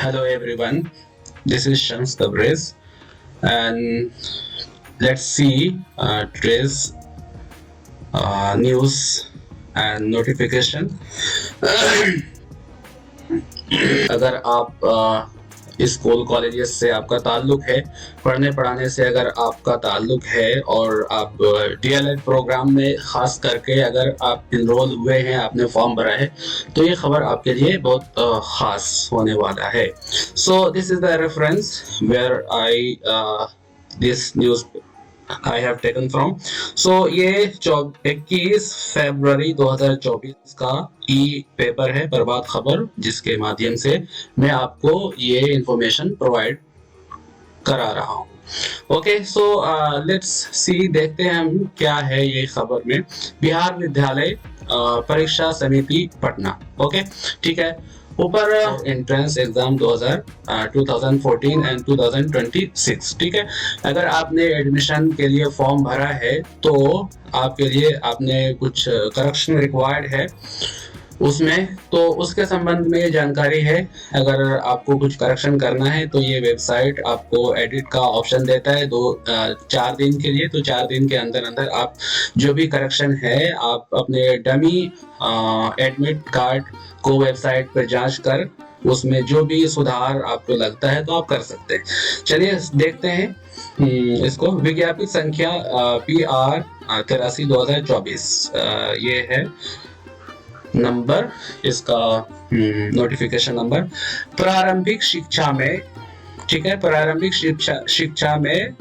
Hello everyone, this is Shams Tabriz and let's see today's news and notification. अगर आप school colleges से आपका ताल्लुक है, पढ़ने पढ़ाने से अगर आपका ताल्लुक है और आप डीएलएड प्रोग्राम में खास करके अगर आप इनरोल हुए हैं, आपने फॉर्म भरा है, तो ये खबर आपके लिए बहुत खास होने वाला है. So this is the reference where I this news I have taken from. So ये 21 फरवरी 2024 का ई पेपर है बर्बाद खबर, जिसके माध्यम से मैं आपको ये इंफॉर्मेशन प्रोवाइड करा रहा हूँ. ओके, सो लेट्स सी, देखते हैं हम क्या है ये खबर में. बिहार विद्यालय परीक्षा समिति पटना. ओके, ठीक है. ऊपर एंट्रेंस एग्जाम 2014 एंड 2026. ठीक है, अगर आपने एडमिशन के लिए फॉर्म भरा है तो आपके लिए आपने कुछ करेक्शन रिक्वायर्ड है उसमें, तो उसके संबंध में ये जानकारी है. अगर आपको कुछ करेक्शन करना है तो ये वेबसाइट आपको एडिट का ऑप्शन देता है 4 दिन के लिए. तो 4 दिन के अंदर अंदर आप जो भी करेक्शन है आप अपने डमी एडमिट कार्ड को वेबसाइट पर जांच कर उसमें जो भी सुधार आपको लगता है तो आप कर सकते हैं. चलिए देखते हैं इसको. विज्ञापित संख्या PR 83/2024 ये है नंबर, इसका नोटिफिकेशन नंबर. प्रारंभिक शिक्षा में, ठीक है, प्रारंभिक शिक्षा में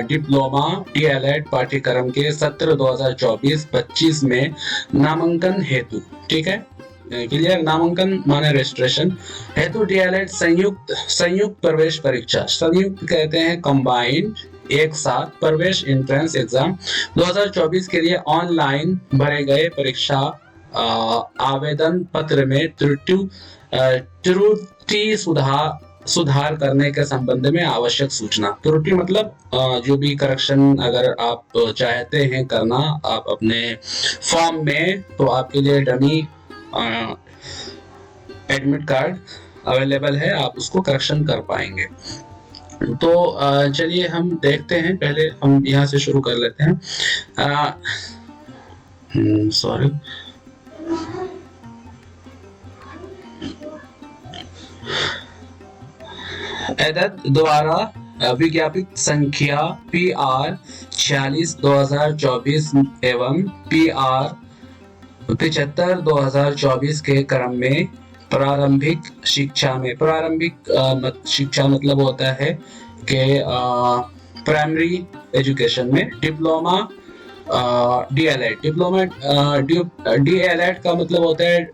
डिप्लोमा डीएलएड पाठ्यक्रम के सत्र 2024-25 में नामांकन हेतु, ठीक है, क्लियर, नामांकन माने रजिस्ट्रेशन हेतु डीएलएड संयुक्त प्रवेश परीक्षा, संयुक्त कहते हैं कंबाइंड, एक साथ प्रवेश एंट्रेंस एग्जाम 2024 के लिए ऑनलाइन भरे गए परीक्षा आवेदन पत्र में त्रुटि सुधार करने के संबंध में आवश्यक सूचना. त्रुटि मतलब जो भी करेक्शन अगर आप चाहते हैं करना आप अपने फॉर्म में, तो आपके लिए डमी एडमिट कार्ड अवेलेबल है, आप उसको करेक्शन कर पाएंगे. तो चलिए हम देखते हैं. पहले हम यहाँ से शुरू कर लेते हैं. सॉरी, एदत द्वारा विज्ञापित संख्या PR 46/2024 एवं PR 75/2024 के क्रम में प्रारंभिक शिक्षा में, प्रारंभिक शिक्षा मतलब होता है कि प्राइमरी एजुकेशन में डिप्लोमा डीएलएड, डिप्लोमा डीएलएड का मतलब होता है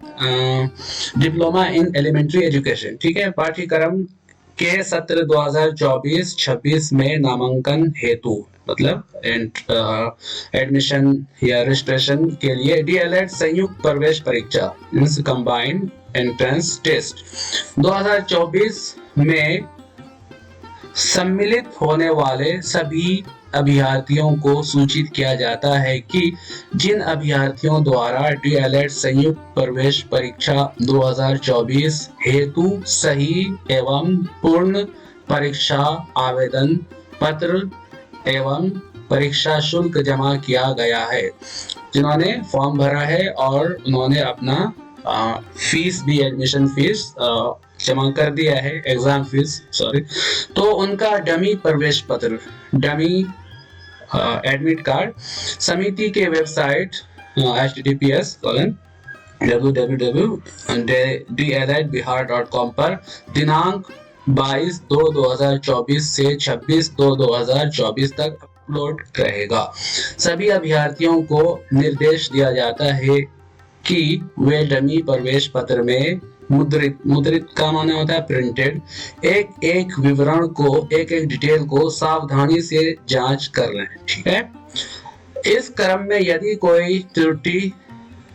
डिप्लोमा इन एलिमेंट्री एजुकेशन, ठीक है, पाठ्यक्रम के सत्र 2024-26 में नामांकन हेतु मतलब एडमिशन या रजिस्ट्रेशन के लिए डीएलएड संयुक्त प्रवेश परीक्षा मींस कंबाइंड एंट्रेंस टेस्ट 2024 में सम्मिलित होने वाले सभी अभ्यर्थियों को सूचित किया जाता है कि जिन अभ्यर्थियों द्वारा डीएलएड संयुक्त प्रवेश परीक्षा 2024 हेतु सही एवं पूर्ण परीक्षा आवेदन पत्र एवं परीक्षा शुल्क जमा किया गया है, जिन्होंने फॉर्म भरा है और उन्होंने अपना फीस भी, एडमिशन फीस जमा कर दिया है, एग्जाम फीस सॉरी, तो उनका डमी प्रवेश पत्र, डमी एडमिट कार्ड समिति के वेबसाइट https://www.dledbihar.com पर दिनांक 22/2/2024 से 26/2/2024 तक अपलोड रहेगा. सभी अभ्यर्थियों को निर्देश दिया जाता है कि वे डमी प्रवेश पत्र में मुद्रित का माना होता है प्रिंटेड, एक विवरण को, एक डिटेल को सावधानी से जांच कर लें, ठीक है. इस क्रम में यदि कोई त्रुटि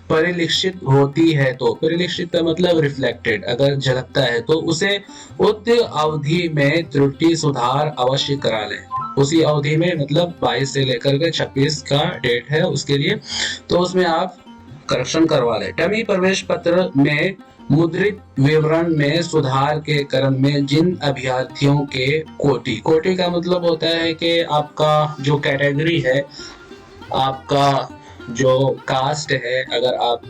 परिलक्षित होती है तो, परिलक्षित का मतलब रिफ्लेक्टेड, अगर झलकता है तो उसे उक्त अवधि में त्रुटि सुधार अवश्य करा लें. उसी अवधि में मतलब 22 से लेकर के 26 का डेट है उसके लिए, तो उसमें आप करेक्शन करवा ले. डमी प्रवेश पत्र में मुद्रित विवरण में सुधार के क्रम में जिन अभ्यर्थियों के कोटि का मतलब होता है कि आपका जो कैटेगरी है, आपका जो कास्ट है, अगर आप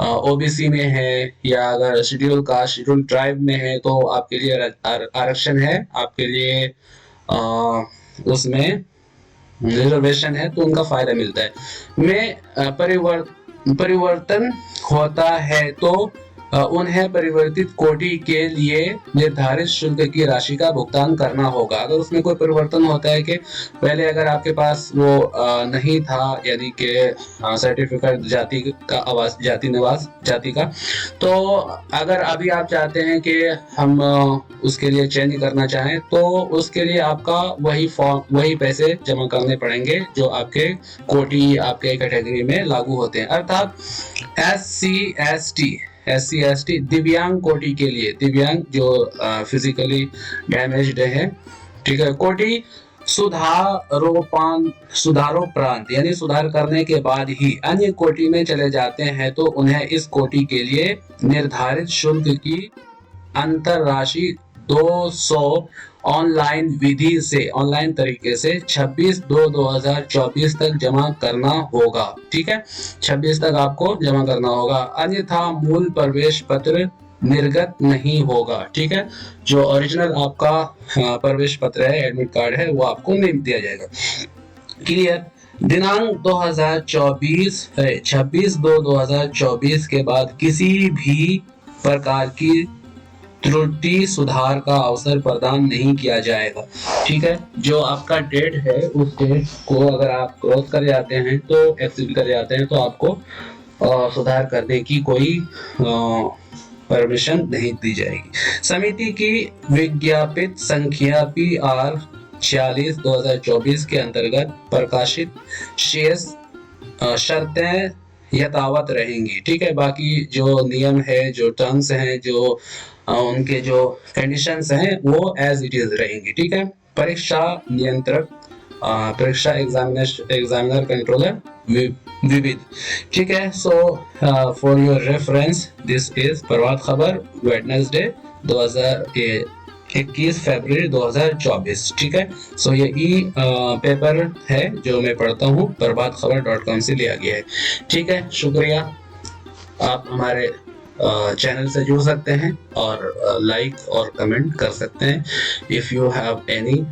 ओबीसी में है या अगर शेड्यूल कास्ट शेड्यूल ट्राइब में है तो आपके लिए आरक्षण है, आपके लिए उसमें रिजर्वेशन है, तो उनका फायदा मिलता है। परिवर्तन होता है तो उन्हें परिवर्तित कोटि के लिए निर्धारित शुल्क की राशि का भुगतान करना होगा। अगर उसमें कोई परिवर्तन होता है कि पहले अगर आपके पास वो नहीं था, यानी कि सर्टिफिकेट जाति का आवास जाति निवास जाति का, तो अगर अभी आप चाहते हैं कि हम उसके लिए चेंज करना चाहें तो उसके लिए आपका वही पैसे जमा करने पड़ेंगे जो आपके कोटि आपके कैटेगरी में लागू होते हैं। अर्थात SC ST दिव्यांग कोटि के लिए, दिव्यांग जो फिजिकली डैमेज्ड है, ठीक है, कोटि सुधारोपरांत यानी सुधार करने के बाद ही अन्य कोटि में चले जाते हैं तो उन्हें इस कोटि के लिए निर्धारित शुल्क की अंतर राशि 200 ऑनलाइन तरीके से 26/2/2024 तक जमा करना होगा। ठीक है, 26 तक आपको जमा करना होगा, अन्यथा मूल प्रवेश पत्र निर्गत नहीं होगा। ठीक है, जो ओरिजिनल आपका प्रवेश पत्र है, एडमिट कार्ड है, वो आपको नहीं दिया जाएगा। क्लियर। दिनांक 26/2/2024 के बाद किसी भी प्रकार की त्रुटि सुधार का अवसर प्रदान नहीं किया जाएगा। ठीक है, जो आपका डेट है उस डेट को अगर आप क्रॉस कर जाते हैं तो एक्सीड कर जाते हैं तो आपको सुधार करने की कोई परमिशन नहीं दी जाएगी। समिति की विज्ञापित संख्या PR 46/2024 के अंतर्गत प्रकाशित शेष शर्तें यथावत रहेंगी। ठीक है, बाकी जो नियम है, जो टर्म्स हैं, जो उनके जो कंडीशंस हैं, वो एज इट इज रहेंगी। ठीक है, परीक्षा नियंत्रक, परीक्षा एग्जामिनर कंट्रोलर विविध। ठीक है, so for your reference this is Prabhat Khabar Wednesday 21 फरवरी 2024। ठीक है, सो ये पेपर है जो मैं पढ़ता हूँ, प्रभातखबर.com से लिया गया है। ठीक है, शुक्रिया। आप हमारे चैनल से जुड़ सकते हैं और लाइक और कमेंट कर सकते हैं। If you have any